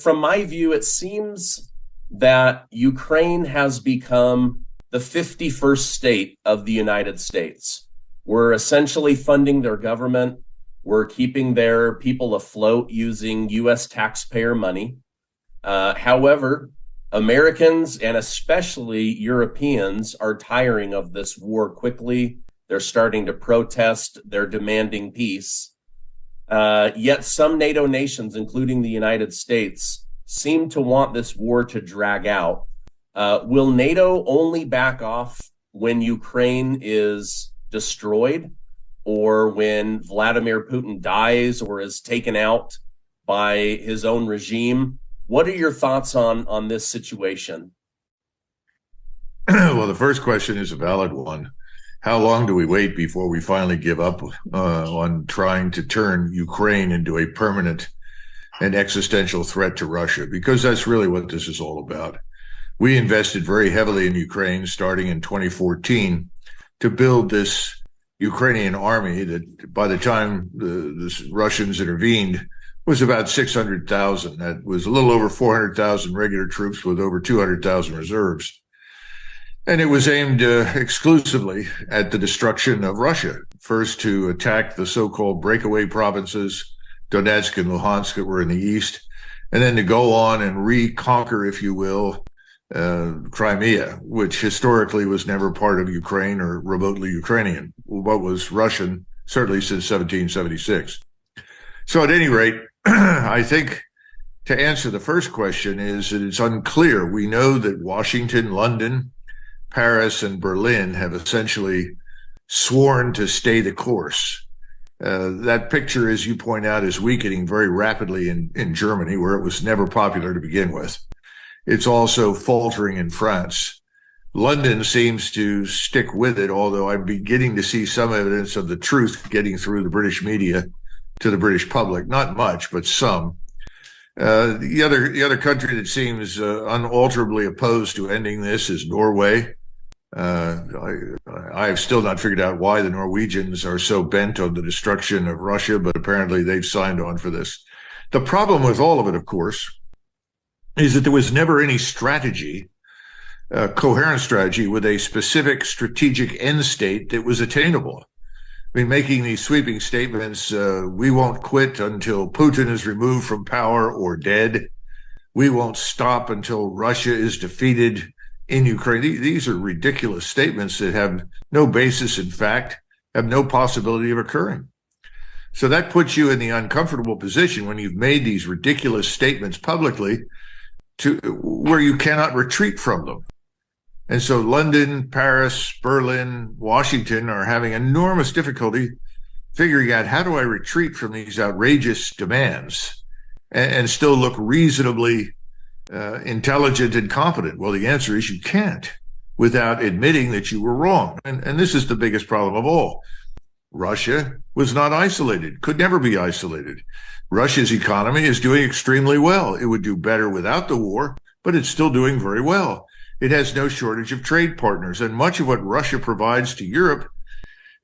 From my view, it seems that Ukraine has become the 51st state of the United States. We're essentially funding their government. We're keeping their people afloat using U.S. taxpayer money. However, Americans and especially Europeans are tiring of this war quickly. They're starting to protest. They're demanding peace. Yet some NATO nations, including the United States, seem to want this war to drag out. Will NATO only back off when Ukraine is destroyed, or when Vladimir Putin dies or is taken out by his own regime? What are your thoughts on this situation? Well, the first question is a valid one. How long do we wait before we finally give up on trying to turn Ukraine into a permanent and existential threat to Russia? Because that's really what this is all about. We invested very heavily in Ukraine starting in 2014 to build this Ukrainian army that by the time the Russians intervened was about 600,000. That was a little over 400,000 regular troops with over 200,000 reserves. And it was aimed exclusively at the destruction of Russia, first to attack the so-called breakaway provinces, Donetsk and Luhansk, that were in the east, and then to go on and reconquer, if you will, Crimea, which historically was never part of Ukraine or remotely Ukrainian, what was Russian, certainly since 1776. So at any rate, I think to answer the first question is that it's unclear. We know that Washington, London, Paris, and Berlin have essentially sworn to stay the course. That picture, as you point out, is weakening very rapidly in Germany, where it was never popular to begin with. It's also faltering in France. London seems to stick with it, although I'm beginning to see some evidence of the truth getting through the British media to the British public. Not much, but some. The other country that seems unalterably opposed to ending this is Norway. I have still not figured out why the Norwegians are so bent on the destruction of Russia, but apparently they've signed on for this. The problem with all of it, of course, is that there was never any strategy, coherent strategy with a specific strategic end state that was attainable. I mean, making these sweeping statements, we won't quit until Putin is removed from power or dead. We won't stop until Russia is defeated in Ukraine. These are ridiculous statements that have no basis in fact, have no possibility of occurring. So that puts you in the uncomfortable position when you've made these ridiculous statements publicly to where you cannot retreat from them. And so London, Paris, Berlin, Washington are having enormous difficulty figuring out, how do I retreat from these outrageous demands and still look reasonably intelligent and competent? Well, the answer is you can't, without admitting that you were wrong. And this is the biggest problem of all. Russia was not isolated, could never be isolated. Russia's economy is doing extremely well. It would do better without the war, but it's still doing very well. It has no shortage of trade partners, and much of what Russia provides to Europe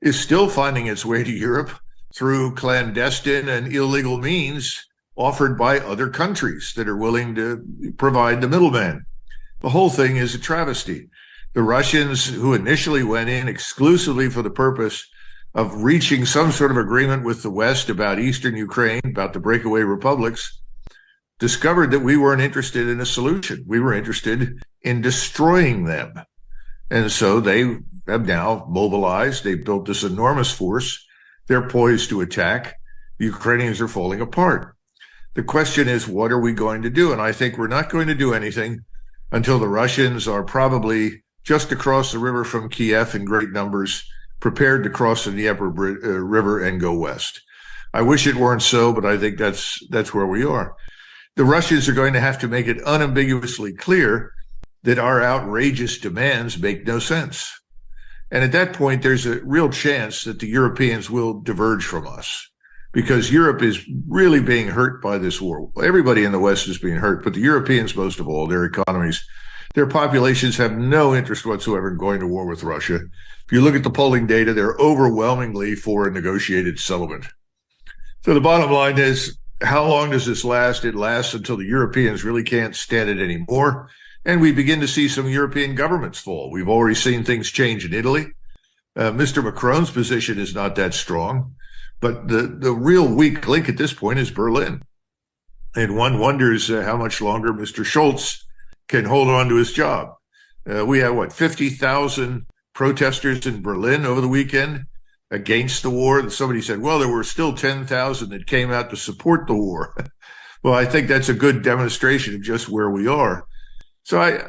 is still finding its way to Europe through clandestine and illegal means offered by other countries that are willing to provide the middleman. The whole thing is a travesty. The Russians, who initially went in exclusively for the purpose of reaching some sort of agreement with the West about Eastern Ukraine, about the breakaway republics, discovered that we weren't interested in a solution. We were interested in destroying them. And so they have now mobilized. They built this enormous force. They're poised to attack. The Ukrainians are falling apart. The question is, what are we going to do? And I think we're not going to do anything until the Russians are probably just across the river from Kiev in great numbers, prepared to cross the Dnieper River and go west. I wish it weren't so, but I think that's where we are. The Russians are going to have to make it unambiguously clear that our outrageous demands make no sense. And at that point, there's a real chance that the Europeans will diverge from us, because Europe is really being hurt by this war. Everybody in the West is being hurt, but the Europeans most of all. Their economies, their populations have no interest whatsoever in going to war with Russia. If you look at the polling data, they're overwhelmingly for a negotiated settlement. So the bottom line is, how long does this last? It lasts until the Europeans really can't stand it anymore. And we begin to see some European governments fall. We've already seen things change in Italy. Mr. Macron's position is not that strong, but the real weak link at this point is Berlin. And one wonders how much longer Mr. Scholz can hold on to his job. We have, 50,000 protesters in Berlin over the weekend against the war. Somebody said, well, there were still 10,000 that came out to support the war. Well, I think that's a good demonstration of just where we are. So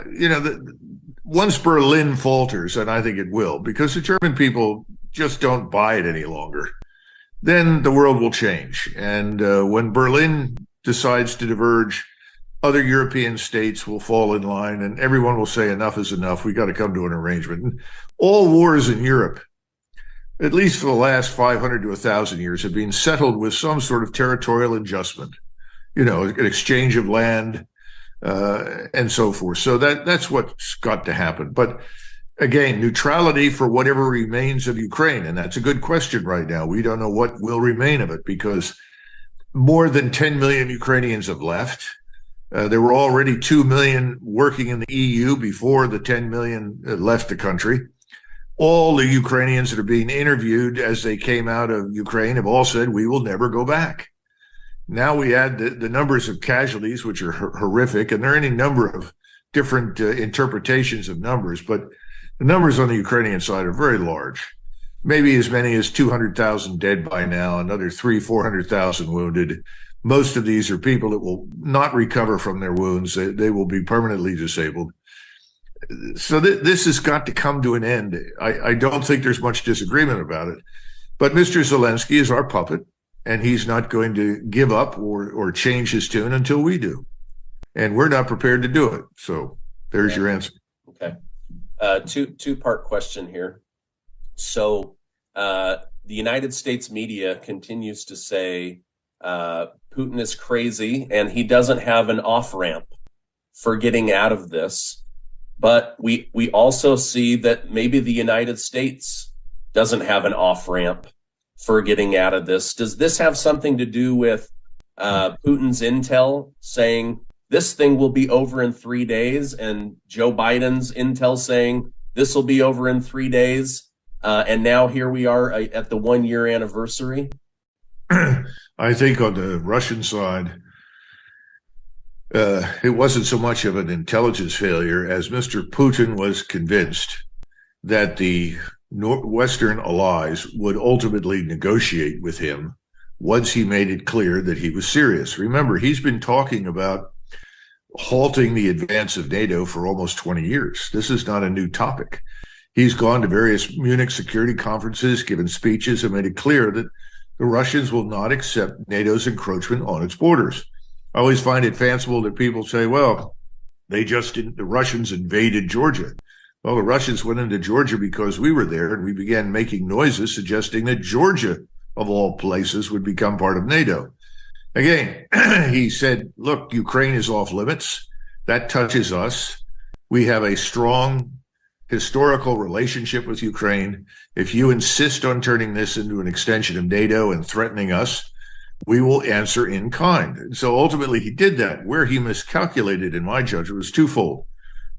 once Berlin falters, and I think it will, because the German people just don't buy it any longer, then the world will change. And when Berlin decides to diverge, other European states will fall in line, and everyone will say enough is enough. We got to come to an arrangement. And all wars in Europe, at least for the last 500 to 1,000 years, have been settled with some sort of territorial adjustment, an exchange of land, and so forth. So that's what's got to happen. But again, neutrality for whatever remains of Ukraine. And that's a good question right now. We don't know what will remain of it because more than 10 million Ukrainians have left. There were already 2 million working in the EU before the 10 million left the country. All the Ukrainians that are being interviewed as they came out of Ukraine have all said, we will never go back. Now we add the numbers of casualties, which are horrific, and there are any number of different interpretations of numbers, but the numbers on the Ukrainian side are very large. Maybe as many as 200,000 dead by now, another 400,000 wounded. Most of these are people that will not recover from their wounds. They will be permanently disabled. So this has got to come to an end. I don't think there's much disagreement about it. But Mr. Zelensky is our puppet, and he's not going to give up or change his tune until we do. And we're not prepared to do it. So there's your answer. Okay. Two-part question here. So the United States media continues to say Putin is crazy and he doesn't have an off-ramp for getting out of this. But we also see that maybe the United States doesn't have an off-ramp for getting out of this. Does this have something to do with Putin's intel saying this thing will be over in 3 days and Joe Biden's intel saying this will be over in 3 days? And now here we are at the 1 year anniversary. I think on the Russian side, it wasn't so much of an intelligence failure as Mr. Putin was convinced that the Western allies would ultimately negotiate with him once he made it clear that he was serious. Remember, he's been talking about halting the advance of NATO for almost 20 years. This is not a new topic. He's gone to various Munich security conferences, given speeches, and made it clear that the Russians will not accept NATO's encroachment on its borders. I always find it fanciful that people say, well, the Russians invaded Georgia. Well, the Russians went into Georgia because we were there, and we began making noises suggesting that Georgia, of all places, would become part of NATO. Again, he said, look, Ukraine is off limits. That touches us. We have a strong historical relationship with Ukraine. If you insist on turning this into an extension of NATO and threatening us, we will answer in kind. And so ultimately he did that. Where he miscalculated, in my judgment, was twofold.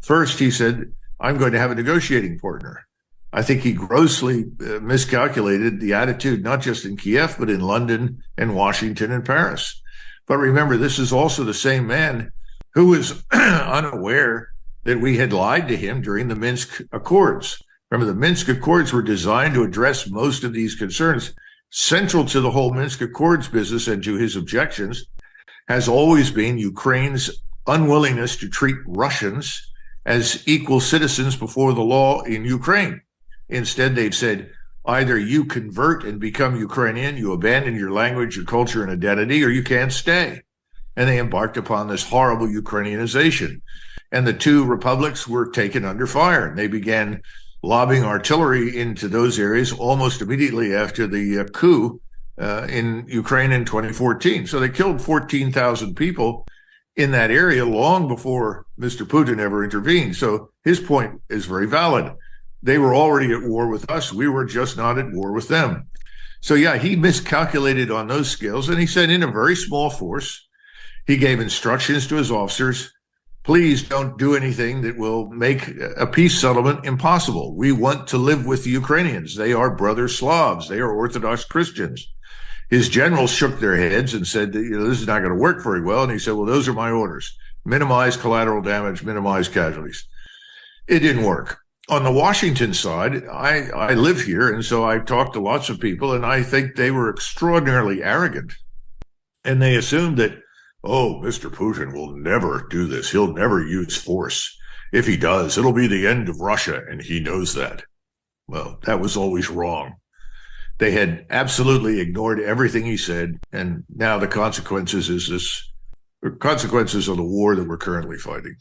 First, he said, I'm going to have a negotiating partner. I think he grossly miscalculated the attitude, not just in Kiev, but in London and Washington and Paris. But remember, this is also the same man who was unaware that we had lied to him during the Minsk Accords. Remember, the Minsk Accords were designed to address most of these concerns. Central to the whole Minsk Accords business and to his objections has always been Ukraine's unwillingness to treat Russians as equal citizens before the law in Ukraine. Instead, they've said, either you convert and become Ukrainian, you abandon your language, your culture, and identity, or you can't stay. And they embarked upon this horrible Ukrainianization. And the two republics were taken under fire. And they began lobbing artillery into those areas almost immediately after the coup in Ukraine in 2014. So they killed 14,000 people in that area long before Mr. Putin ever intervened. So his point is very valid. They were already at war with us. We were just not at war with them. So, yeah, he miscalculated on those scales, and he sent in a very small force. He gave instructions to his officers. Please don't do anything that will make a peace settlement impossible. We want to live with the Ukrainians. They are brother Slavs. They are Orthodox Christians. His generals shook their heads and said, this is not going to work very well. And he said, well, those are my orders. Minimize collateral damage, minimize casualties. It didn't work. On the Washington side, I live here, and so I talked to lots of people, and I think they were extraordinarily arrogant. And they assumed that, oh, Mr. Putin will never do this. He'll never use force. If he does, it'll be the end of Russia, and he knows that. Well, that was always wrong. They had absolutely ignored everything he said, and now the consequences of the war that we're currently fighting.